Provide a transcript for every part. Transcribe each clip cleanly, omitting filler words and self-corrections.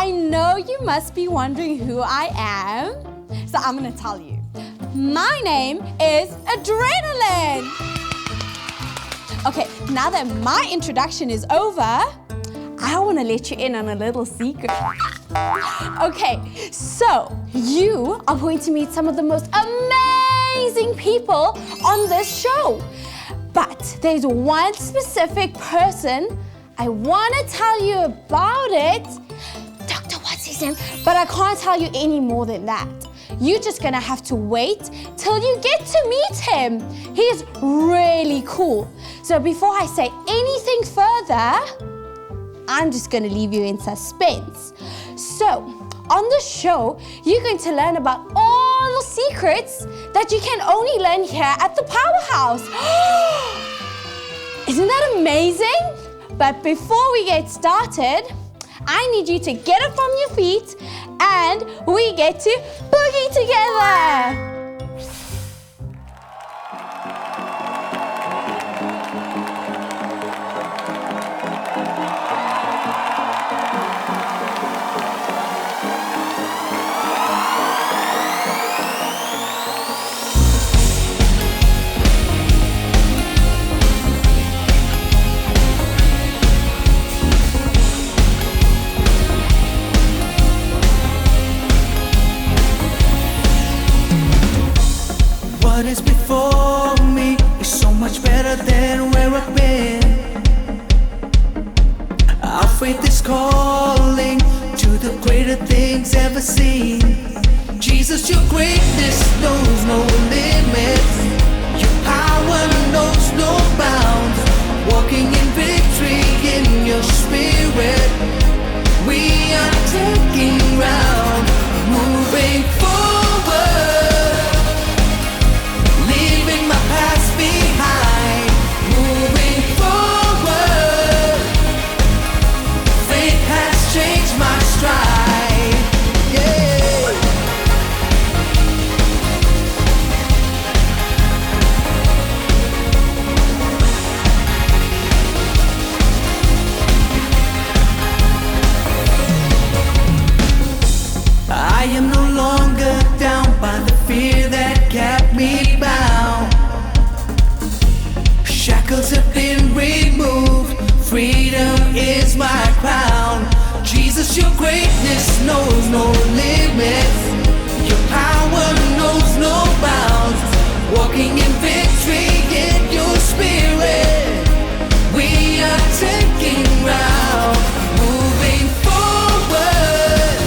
I know you must be wondering who I am, so I'm gonna tell you. My name is Adrenaline. Okay, now that my introduction is over, I wanna let you in on a little secret. Okay, so you are going to meet some of the most amazing people on this show. But there's one specific person I want to tell you about it. Dr. What's his name? But I can't tell you any more than that. You're just gonna have to wait till you get to meet him. He's really cool. So before I say anything further, I'm just gonna leave you in suspense. So, on the show, you're going to learn about all the secrets that you can only learn here at the Powerhouse. Isn't that amazing? But before we get started, I need you to get up from your feet and we get to boogie together. What is before me is so much better than where I've been. Our faith is calling to the greater things ever seen. Jesus, your greatness knows no limits. Your power knows no bounds. Walking in victory in your spirit, we are taking ground, moving forward. Leaving my past behind, moving forward. Faith has changed my stride, yeah. I am no longer down by the fear that kept me bound. Shackles have been removed, freedom is my crown. Jesus, your greatness knows no limits. Your power knows no bounds. Walking in victory in your spirit, we are taking ground, moving forward.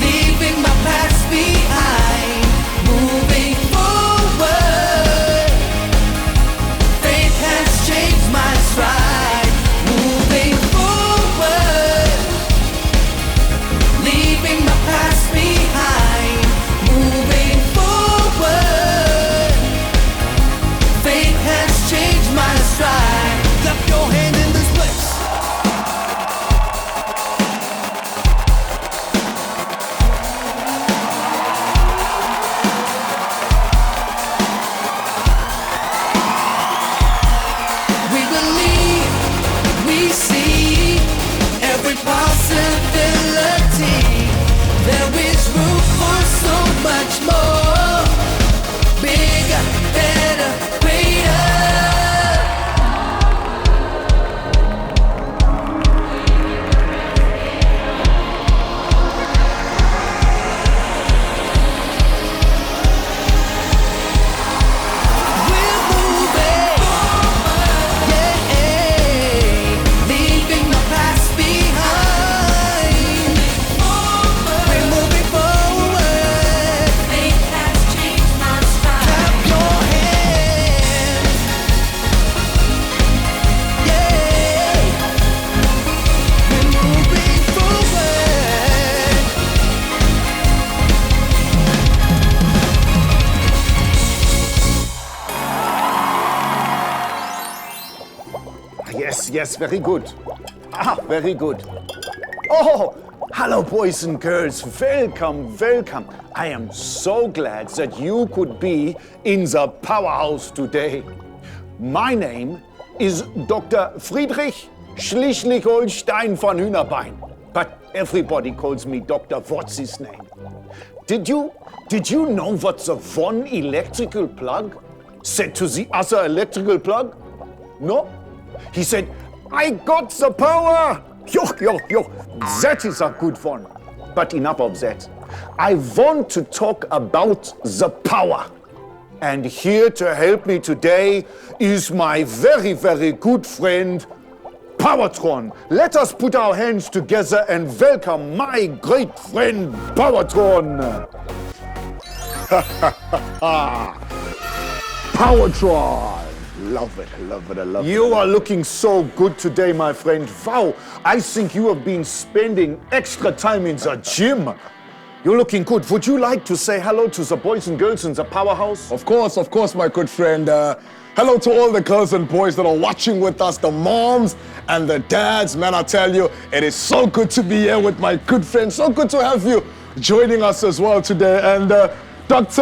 Leaving my past behind, moving forward. Faith has changed my stride, moving forward. Leaving my past behind, moving forward. Faith has changed my stride. Clap your hand in this place. We believe, we see every possibility. There is room for so much more. Bigger, better, greater. We're moving, yeah. Leaving the past behind. We're moving forward. Faith has changed my stride. Clap your hands, yeah. We're moving forward. Yes, very good. Very good. Oh, hello, boys and girls. Welcome. I am so glad that you could be in the Powerhouse today. My name is Dr. Friedrich Schleswig-Holstein von Hühnerbein. but everybody calls me Dr. What's his name. Did you know what the one electrical plug said to the other electrical plug? No? He said, I got the power! Yo. That is a good one. But enough of that. I want to talk about the power. And here to help me today is my very, very good friend, Powertron. Let us put our hands together and welcome my great friend, Powertron. Powertron. Love it. I love it. You are looking so good today, my friend. Wow, I think you have been spending extra time in the gym. You're looking good. Would you like to say hello to the boys and girls in the Powerhouse? Of course, my good friend. Hello to all the girls and boys that are watching with us, the moms and the dads. Man, I tell you, it is so good to be here with my good friend. So good to have you joining us as well today. And Dr.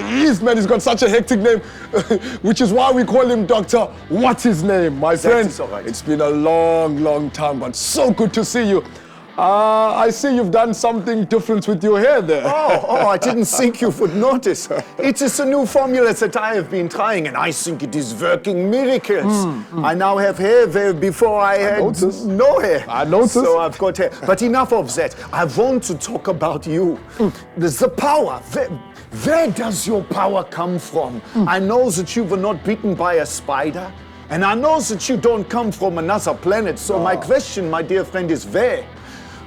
He's got such a hectic name, which is why we call him Dr. What's his name, my friend? That is all right. It's been a long time, but so good to see you. I see you've done something different with your hair there. Oh, I didn't think you would notice. It is a new formula that I have been trying, and I think it is working miracles. I now have hair where before I had no hair. I noticed. So I've got hair. But enough of that. I want to talk about you. The power. Where does your power come from? I know that you were not bitten by a spider, and I know that you don't come from another planet. So my question, my dear friend, is where?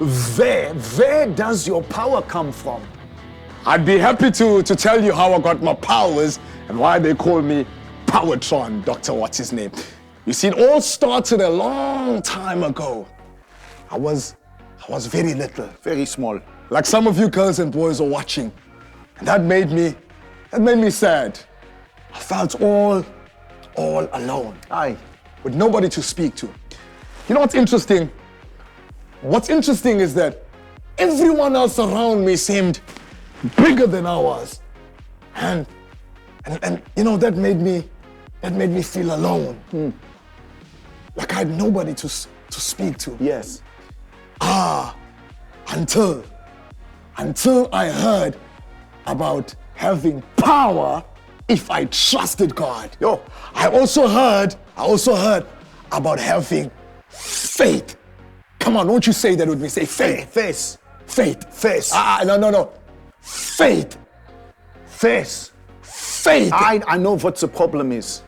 Where does your power come from? I'd be happy to tell you how I got my powers and why they call me Powertron, Dr. What's his name. You see, it all started a long time ago. I was very little. Very small. Like some of you girls and boys are watching. And that made me sad. I felt all alone. Aye. With nobody to speak to. You know what's interesting? What's interesting is that everyone else around me seemed bigger than I was. And you know, that made me feel alone. Like I had nobody to speak to. Yes. Until I heard about having power if I trusted God. Yo. I also heard about having faith. Come on, won't you say that with me? Say faith. Face. Faith. Face. No. Faith. Face. Faith. I know what the problem is.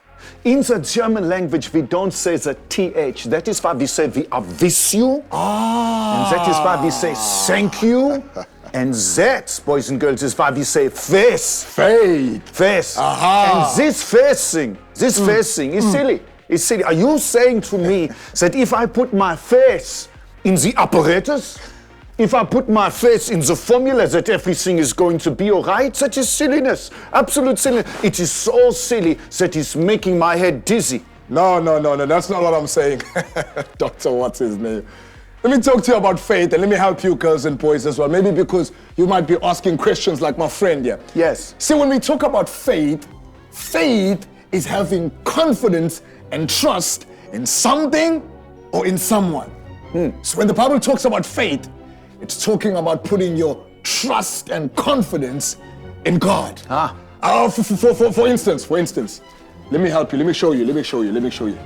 In the German language, we don't say the TH. That is why we say we are with you. And that is why we say thank you. And that, boys and girls, is why we say face. Faith. Face. And this face thing is silly. It's silly. Are you saying to me that if I put my face in the apparatus, if I put my face in the formula that everything is going to be all right, that is silliness. Absolute silliness. It is so silly that it's making my head dizzy. No, that's not what I'm saying. Doctor, what's his name? Let me talk to you about faith and let me help you girls and boys as well. Maybe because you might be asking questions like my friend here. Yes. See, when we talk about faith is having confidence and trust in something or in someone. So when the Bible talks about faith, it's talking about putting your trust and confidence in God. For instance, let me help you. Let me show you.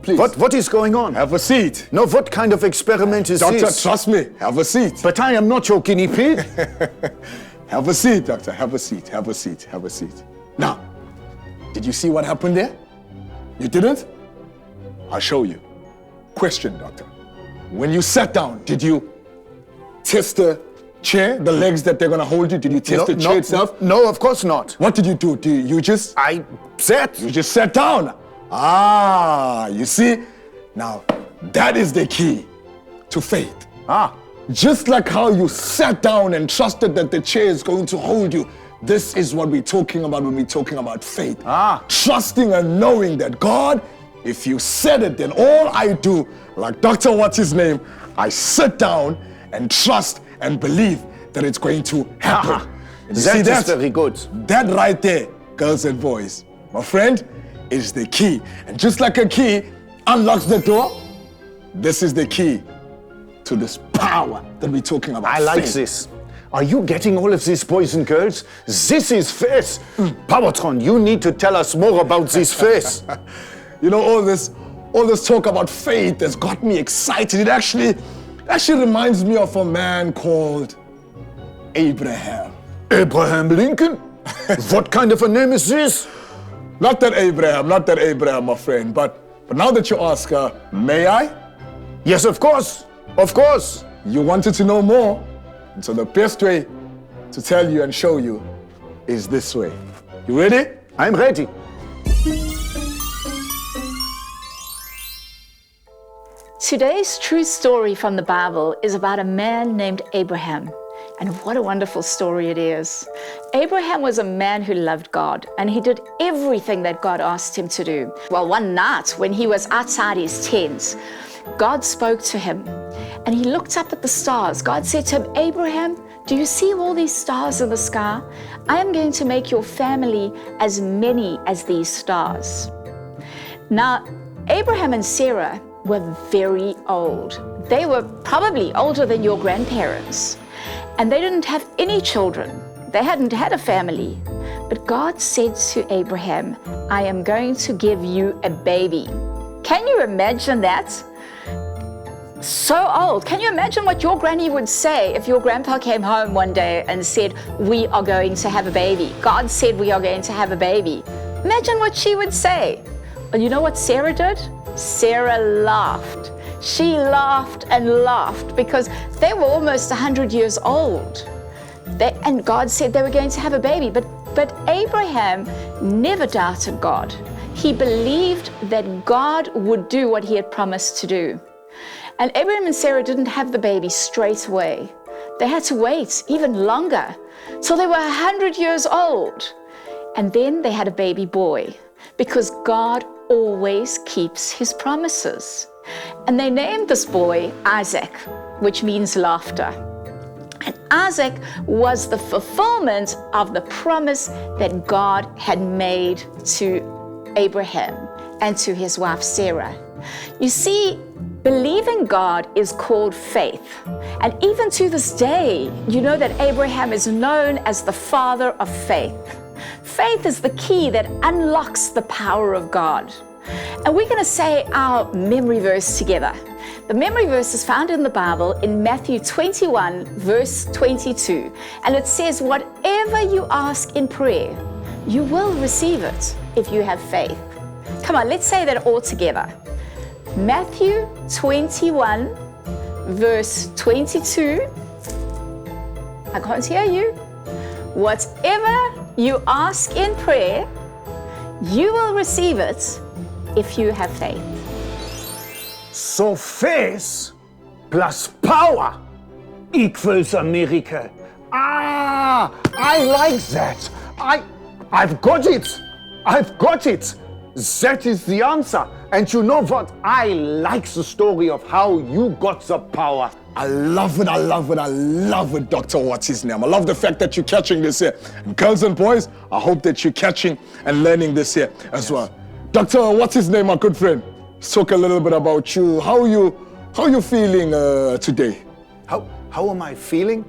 Please. What is going on? Have a seat. No, what kind of experiment is Doctor, this? trust me. Have a seat. But I am not your guinea pig. Have a seat, doctor. Have a seat. Now, did you see what happened there? You didn't? I'll show you. Question, doctor. When you sat down, did you test the chair, the legs that they're going to hold you? Did you test the chair itself? No, of course not. What did you do? You just sat down. You see? Now, that is the key to faith. Just like how you sat down and trusted that the chair is going to hold you, this is what we're talking about when we're talking about faith. Trusting and knowing that God, if you said it, then all I do, like Dr. What's his name, I sit down and trust and believe that it's going to happen. That's very good. That right there, girls and boys, my friend, is the key. And just like a key unlocks the door, this is the key to this power that we're talking about. I like faith. this. Are you getting all of this, boys and girls? This is faith. Powertron, you need to tell us more about this faith. You know, all this talk about faith has got me excited. It actually reminds me of a man called Abraham. Abraham Lincoln? What kind of a name is this? Not that Abraham, my friend. But now that you ask, may I? Yes, of course. Of course. You wanted to know more. And so the best way to tell you and show you is this way. You ready? I'm ready. Today's true story from the Bible is about a man named Abraham. And what a wonderful story it is. Abraham was a man who loved God, and he did everything that God asked him to do. Well, one night when he was outside his tent, God spoke to him, and he looked up at the stars. God said to him, Abraham, do you see all these stars in the sky? I am going to make your family as many as these stars. Now, Abraham and Sarah were very old. They were probably older than your grandparents. And they didn't have any children. They hadn't had a family. But God said to Abraham, I am going to give you a baby. Can you imagine that? So old. Can you imagine what your granny would say if your grandpa came home one day and said, we are going to have a baby? God said we are going to have a baby. Imagine what she would say. Well, you know what Sarah did? Sarah laughed. She laughed and laughed because they were almost 100 years old. And God said they were going to have a baby. But Abraham never doubted God. He believed that God would do what he had promised to do. And Abraham and Sarah didn't have the baby straight away. They had to wait even longer till they were 100 years old. And then they had a baby boy because God always keeps his promises. And they named this boy Isaac, which means laughter. And Isaac was the fulfillment of the promise that God had made to Abraham and to his wife Sarah. You see, believing God is called faith. And even to this day, you know that Abraham is known as the father of faith. Faith is the key that unlocks the power of God. And we're going to say our memory verse together. The memory verse is found in the Bible in Matthew 21, verse 22. And it says, whatever you ask in prayer, you will receive it if you have faith. Come on, let's say that all together. Matthew 21, verse 22. I can't hear you. Whatever you ask in prayer, you will receive it if you have faith. So faith plus power equals a miracle. Ah, I like that. I've got it. I've got it. That is the answer. And you know what? I like the story of how you got the power. I love it, Dr. What's his name? I love the fact that you're catching this here. And girls and boys, I hope that you're catching and learning this here as well. Dr. What's his name, my good friend? Let's talk a little bit about you. How are you feeling today? How am I feeling?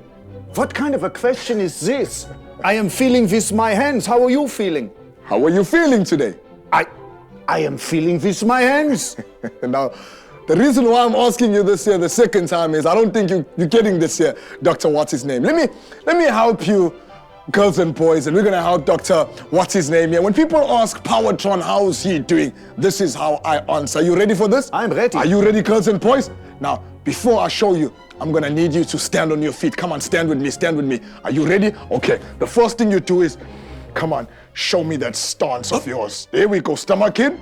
What kind of a question is this? I am feeling with my hands. How are you feeling? How are you feeling today? I am feeling with my hands. Now, the reason why I'm asking you this here the second time is I don't think you're getting this here, Dr. What's his name. Let me help you, girls and boys, and we're gonna help Dr. What's his name here. When people ask Powertron, how's he doing? This is how I answer. Are you ready for this? I'm ready. Are you ready, girls and boys? Now, before I show you, I'm gonna need you to stand on your feet. Come on, stand with me. Are you ready? Okay, the first thing you do is, come on, show me that stance of yours. There we go, stomach in,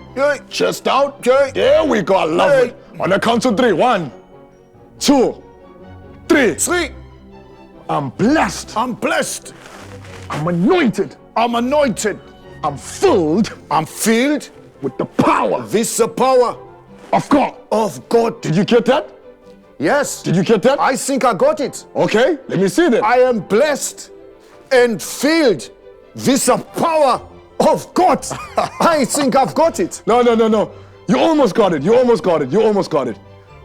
chest out. There we go, I love it. On the count of 3, 1, 2, 3. 3. I'm blessed. I'm blessed. I'm anointed. I'm anointed. I'm filled. I'm filled with the power. with the power Of God. of God. Did you get that? Yes. Did you get that? I think I got it. Okay, let me see that. I am blessed and filled with the power of God. I think I've got it. No. You almost got it.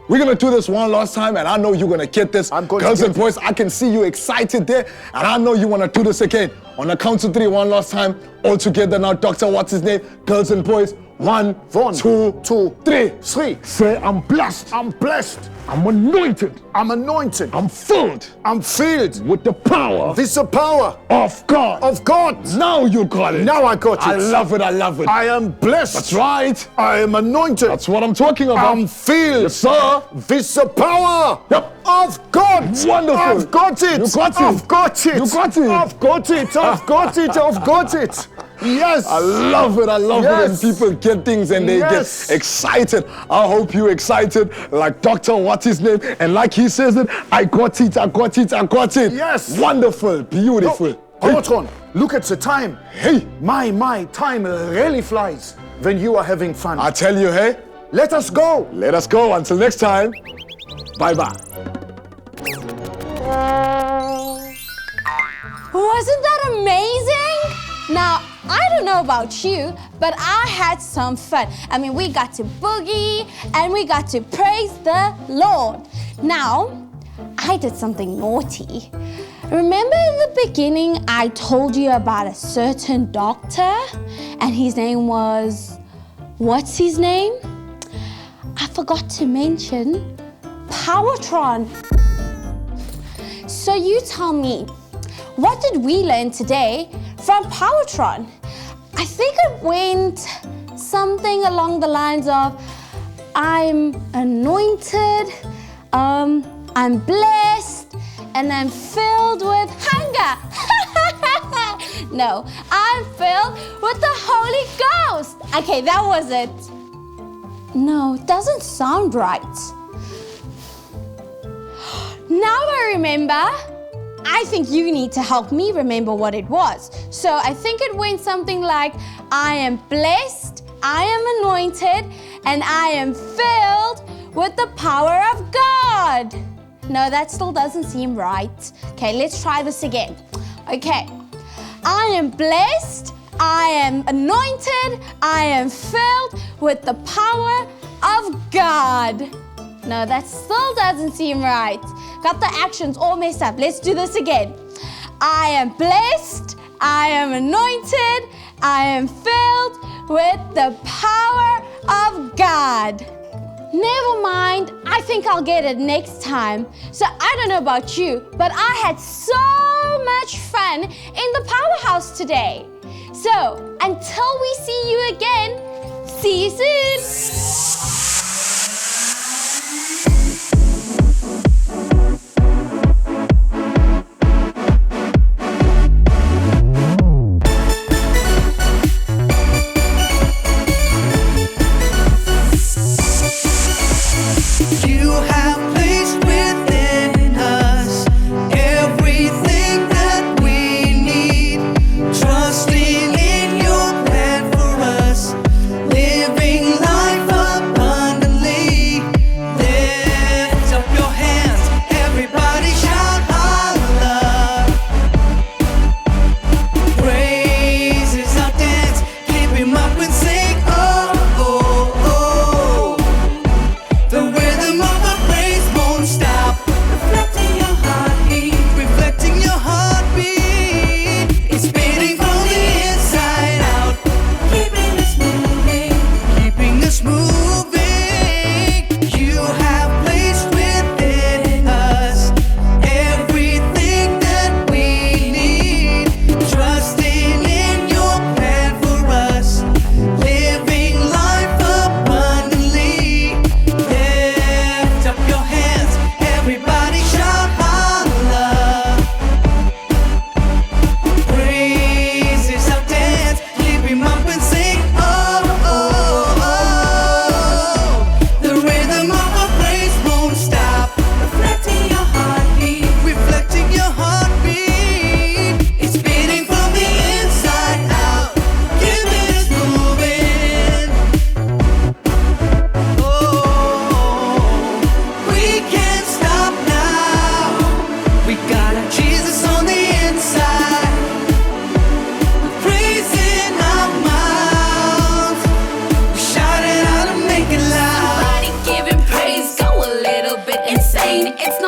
We're gonna do this one last time, and I know you're gonna get this. I'm going to Girls get and boys, I can see you excited there, and I know you wanna do this again. On the count of 3, one last time. All together now, Doctor, what's his name? Girls and boys, 1, 2, 3. 3. Say, I'm blessed. I'm blessed. I'm anointed. I'm anointed. I'm filled I'm filled with the power with the power of God. of God. Now you got it. Now I got it. I love it. I love it. I am blessed. That's right. I am anointed. That's what I'm talking about. I'm filled. Yes, sir. With the power Yep. of God. Wonderful. I've got it. You got it. I've got it. You got it. I've got it. I've got it. I've got it. Yes. I love it. I love it when Yes. people get things and they Yes. get excited. I hope you're excited like Dr. What's his name? And like he says it, I got it, I got it, I got it. Yes. Wonderful, beautiful. Poltron, look at the time. Hey, My time really flies when you are having fun. I tell you, hey, Let us go. let us go. Until next time, bye-bye. Wasn't that amazing? Now, I don't know about you, but I had some fun. I mean, we got to boogie and we got to praise the Lord. Now, I did something naughty. Remember in the beginning, I told you about a certain doctor and his name was, what's his name? I forgot to mention Powertron. So you tell me, what did we learn today from Powertron? I think it went something along the lines of, I'm anointed, I'm blessed, and I'm filled with hunger. No, I'm filled with the Holy Ghost. Okay, that was it. No, it doesn't sound right. Now I remember. I think you need to help me remember what it was. So I think it went something like, I am blessed, I am anointed, and I am filled with the power of God. No, that still doesn't seem right. Okay, let's try this again. Okay, I am blessed, I am anointed, I am filled with the power of God. No, that still doesn't seem right. Got the actions all messed up. Let's do this again. I am blessed, I am anointed, I am filled with the power of God. Never mind, I think I'll get it next time. So I don't know about you, but I had so much fun in the Powerhouse today. So until we see you again, see you soon. You have placed within us everything that we need. Trusting in your plan for us, living life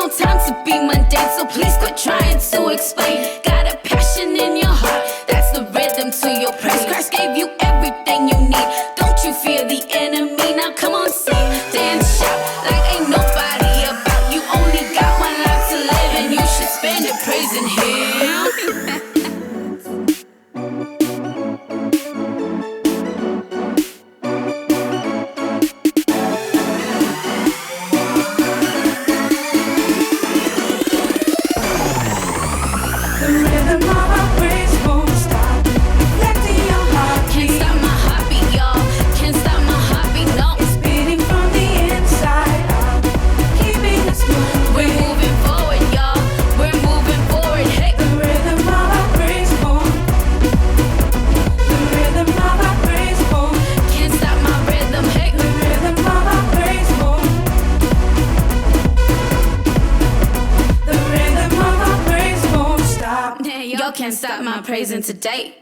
no time to be mundane, so please quit trying to explain. Got a passion in your heart, that's the rhythm to your praise. Christ gave you everything you need. Don't you fear the enemy? Now come on, sing, dance, shout like ain't nobody about. You only got one life to live, and you should spend it praising Him. The rhythm of our praise won't stop. Reflecting your heartbeat. Can't stop my heartbeat, y'all. Can't stop my heartbeat, no. It's beating from the inside out, keeping us moving. We're moving forward, y'all. We're moving forward, hey. The rhythm of our praise won't. The rhythm of our praise won't. Can't stop my rhythm, hey. The rhythm of our praise won't. The rhythm of our praise won't stop. Y'all can't stop my praising today.